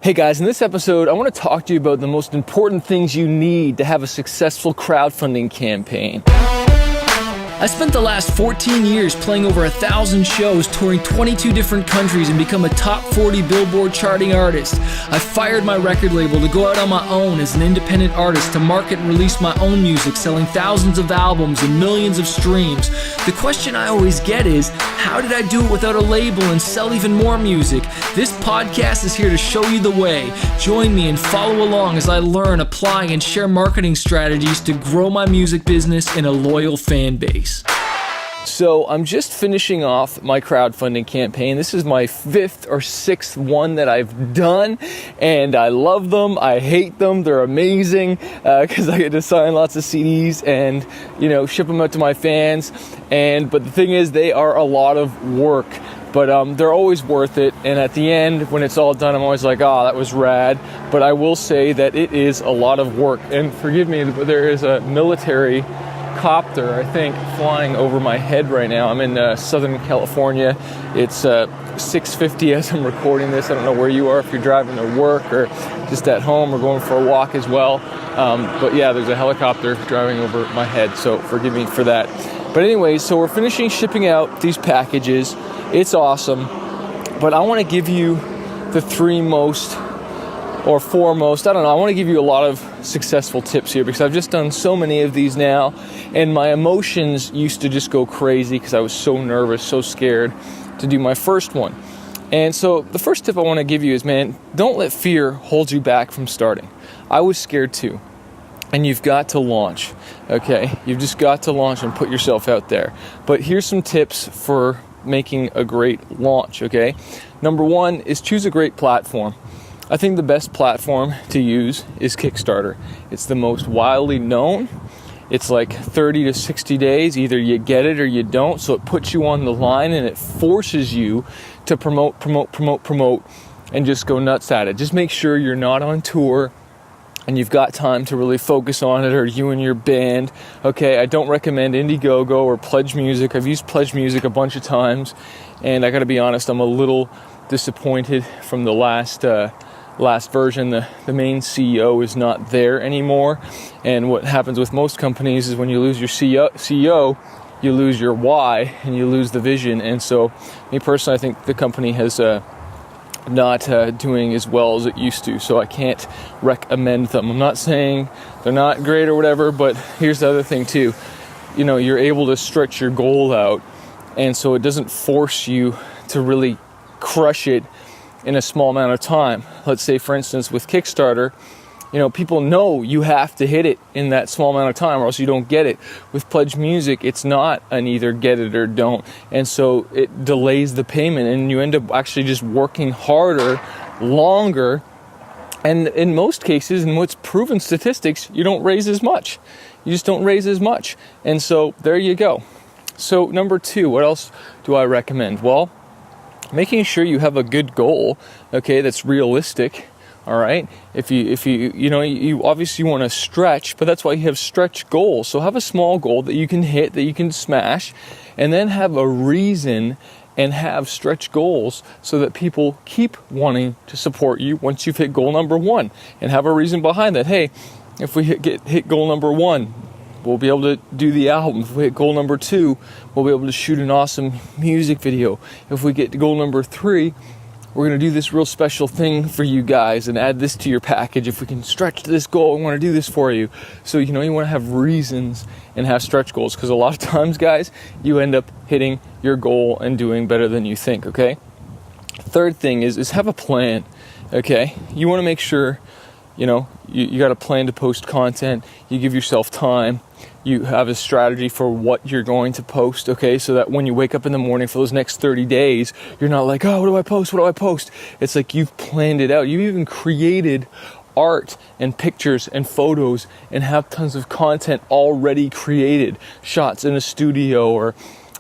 Hey guys, in this episode, I want to talk to you about the most important things you need to have a successful crowdfunding campaign. I spent the last 14 years playing over 1,000 shows, touring 22 different countries, and become a top 40 Billboard charting artist. I fired my record label to go out on my own as an independent artist to market and release my own music, selling thousands of albums and millions of streams. The question I always get is, how did I do it without a label and sell even more music? This podcast is here to show you the way. Join me and follow along as I learn, apply, and share marketing strategies to grow my music business in a loyal fan base. So I'm just finishing off my crowdfunding campaign. This is my 5th or 6th one that I've done, and I love them. I hate them. They're amazing because I get to sign lots of CDs and, ship them out to my fans. But the thing is, they are a lot of work, but they're always worth it. And at the end, when it's all done, I'm always like, oh, that was rad. But I will say that it is a lot of work. And forgive me, but there is a military copter, I think, flying over my head right now. I'm in Southern California. It's 6:50 as I'm recording this. I don't know where you are, if you're driving to work or just at home or going for a walk as well. But yeah, there's a helicopter driving over my head, so forgive me for that. But anyway, so we're finishing shipping out these packages. It's awesome. But I want to give you the 3 most or 4 most, I don't know. I want to give you a lot of successful tips here because I've just done so many of these now, and my emotions used to just go crazy because I was so nervous, so scared to do my first one. And so the first tip I want to give you is, man, don't let fear hold you back from starting. I was scared too. And you've got to launch, okay? You've just got to launch and put yourself out there. But here's some tips for making a great launch, okay? Number 1 is choose a great platform. I think the best platform to use is Kickstarter. It's the most widely known. It's like 30 to 60 days. Either you get it or you don't. So it puts you on the line and it forces you to promote, and just go nuts at it. Just make sure you're not on tour and you've got time to really focus on it, or you and your band. Okay, I don't recommend Indiegogo or Pledge Music. I've used Pledge Music a bunch of times, and I gotta be honest, I'm a little disappointed from the last version. The main CEO is not there anymore, and what happens with most companies is when you lose your CEO, you lose your why and you lose the vision. And so me personally, I think the company has not doing as well as it used to, so I can't recommend them. I'm not saying they're not great or whatever, but here's the other thing too. You're able to stretch your goal out, and so it doesn't force you to really crush it in a small amount of time. Let's say, for instance, with Kickstarter, people know you have to hit it in that small amount of time or else you don't get it. With Pledge Music, it's not an either get it or don't. And so it delays the payment and you end up actually just working harder, longer. And in most cases, in what's proven statistics, you don't raise as much. You just don't raise as much. And so there you go. So number 2, what else do I recommend? Well, making sure you have a good goal, okay, that's realistic. All right. If you obviously want to stretch, but that's why you have stretch goals. So have a small goal that you can hit, that you can smash, and then have a reason and have stretch goals so that people keep wanting to support you once you've hit goal number 1, and have a reason behind that. Hey, if we hit goal number 1, we'll be able to do the album. If we hit goal number 2, we'll be able to shoot an awesome music video. If we get to goal number 3, we're going to do this real special thing for you guys and add this to your package. If we can stretch to this goal, we want to do this for you. So, you want to have reasons and have stretch goals, because a lot of times, guys, you end up hitting your goal and doing better than you think, okay? Third thing is have a plan, okay? You want to make sure, you got a plan to post content. You give yourself time. You have a strategy for what you're going to post, okay? So that when you wake up in the morning for those next 30 days, you're not like, oh, what do I post? It's like you've planned it out. You've even created art and pictures and photos and have tons of content already created. Shots in a studio, or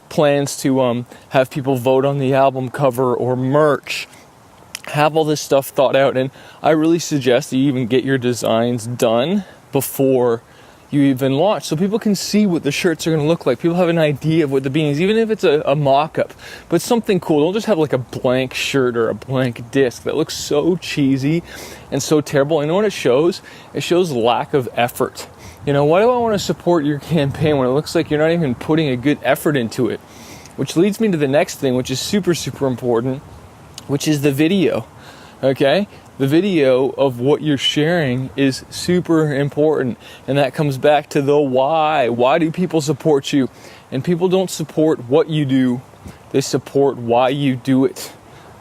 plans to have people vote on the album cover or merch. Have all this stuff thought out, and I really suggest that you even get your designs done before you even launch, so people can see what the shirts are going to look like. People have an idea of what the beanies, even if it's a mock-up, but something cool. Don't just have like a blank shirt or a blank disc that looks so cheesy and so terrible. And you know what it shows? It shows lack of effort. You know, why do I want to support your campaign when it looks like you're not even putting a good effort into it? Which leads me to the next thing, which is super, super important, which is the video, okay? The video of what you're sharing is super important, and that comes back to the why. Why do people support you? And people don't support what you do, they support why you do it,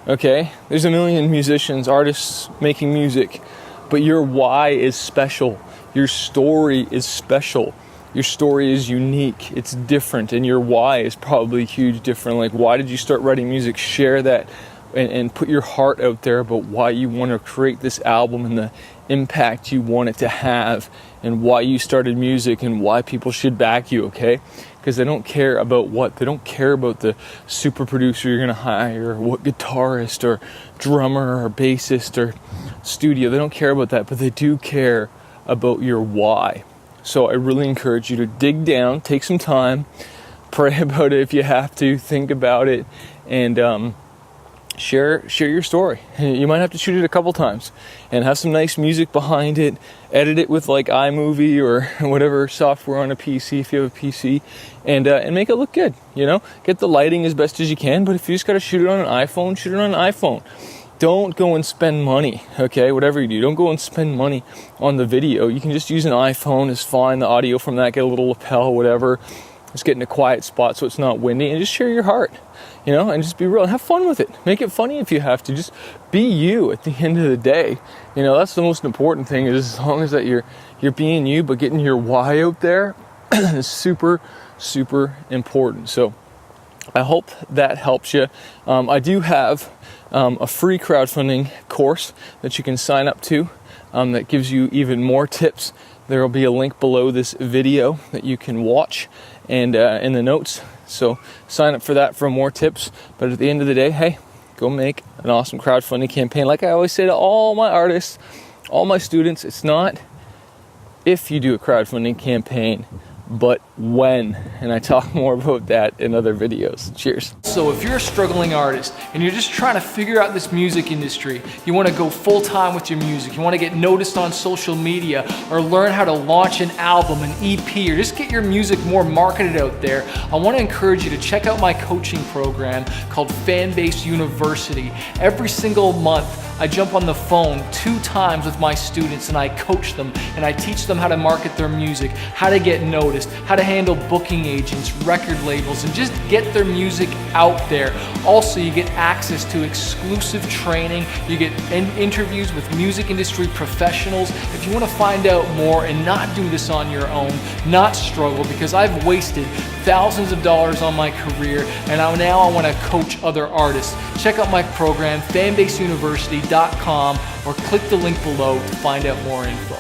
okay? There's a million musicians, artists making music, but your why is special. Your story is special. Your story is unique. It's different, and your why is probably huge different. Like, why did you start writing music? Share that. And put your heart out there about why you want to create this album and the impact you want it to have, and why you started music and why people should back you, okay? Because they don't care about what. They don't care about the super producer you're going to hire, or what guitarist or drummer or bassist or studio. They don't care about that, but they do care about your why. So I really encourage you to dig down, take some time, pray about it if you have to, think about it, and share your story. You might have to shoot it a couple times and have some nice music behind it, edit it with like iMovie or whatever software on a PC if you have a PC, and make it look good, you know? Get the lighting as best as you can, but if you just got to shoot it on an iPhone, shoot it on an iPhone. Don't go and spend money, okay? Whatever you do, don't go and spend money on the video. You can just use an iPhone, it's fine. The audio from that, get a little lapel, whatever. Just get in a quiet spot so it's not windy, and just share your heart, you know, and just be real and have fun with it. Make it funny if you have to. Just be you at the end of the day. You know, that's the most important thing, is as long as that you're being you, but getting your why out there is super, super important. So I hope that helps you. I do have a free crowdfunding course that you can sign up to that gives you even more tips. There will be a link below this video that you can watch, and in the notes. So sign up for that for more tips. But at the end of the day, hey, go make an awesome crowdfunding campaign. Like I always say to all my artists, all my students, it's not if you do a crowdfunding campaign, but when. And I talk more about that in other videos. Cheers. So if you're a struggling artist and you're just trying to figure out this music industry, you want to go full time with your music, you want to get noticed on social media, or learn how to launch an album, an EP, or just get your music more marketed out there, I want to encourage you to check out my coaching program called Fanbase University. Every single month, I jump on the phone 2 times with my students and I coach them and I teach them how to market their music, how to get noticed, how to handle booking agents, record labels, and just get their music out there. Also, you get access to exclusive training, you get interviews with music industry professionals. If you want to find out more and not do this on your own, not struggle, because I've wasted thousands of dollars on my career, and now I want to coach other artists. Check out my program, fanbaseuniversity.com, or click the link below to find out more info.